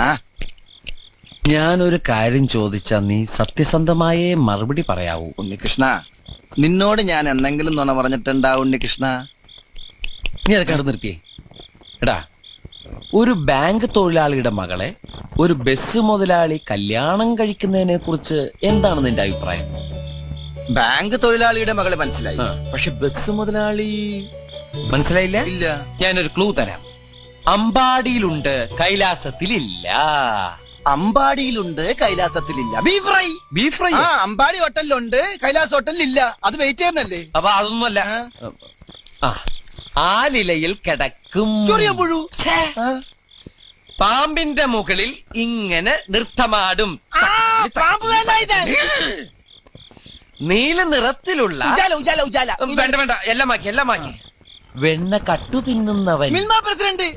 ആ ഞാനൊരു കാര്യം ചോദിച്ചാ നീ സത്യസന്ധമായേ മറുപടി പറയാവൂ. ഉണ്ണികൃഷ്ണ, നിന്നോട് ഞാൻ എന്തെങ്കിലും നുണ പറഞ്ഞിട്ടുണ്ടാ ഉണ്ണികൃഷ്ണ? നീ അതൊക്കെ അവിടെ നിർത്തിയേ. എടാ, ഒരു ബാങ്ക് തൊഴിലാളിയുടെ മകളെ ഒരു ബസ് മുതലാളി കല്യാണം കഴിക്കുന്നതിനെ കുറിച്ച് എന്താണ് നിന്റെ അഭിപ്രായം? ബാങ്ക് തൊഴിലാളിയുടെ മകളെ മനസ്സിലായി, ആ. പക്ഷെ ബസ് മുതലാളി മനസ്സിലായില്ല? ഇല്ല. ഞാനൊരു ക്ലൂ തരാം. അമ്പാടിയിലുണ്ട്, കൈലാസത്തിലില്ല. അമ്പാടിയിലുണ്ട്, കൈലാസത്തിലില്ല. Beef fry. Beef fry. ആ, അമ്പാടി ഹോട്ടലിലുണ്ട്, കൈലാസ് ഹോട്ടലിലില്ല. അത് വെയിറ്റ് ചെയ്യുന്നല്ലേ? അപ്പൊ അതൊന്നുമല്ല. ആ, ആലിലയിൽ കിടക്കും ചൊറിയ പുഴു. ഛേ. ആ. പാമ്പിന്റെ മുകളിൽ ഇങ്ങനെ നൃത്തമാടും. നീല നിറത്തിലുള്ള ഉജാല ഉജാല ഉജാല. വേണ്ട വേണ്ട, എല്ലാം മാക്കി എല്ലാം മാക്കി. വെണ്ണ കട്ടു തിന്നുന്നവൻ. മിൽമ പ്രസിഡന്റ്.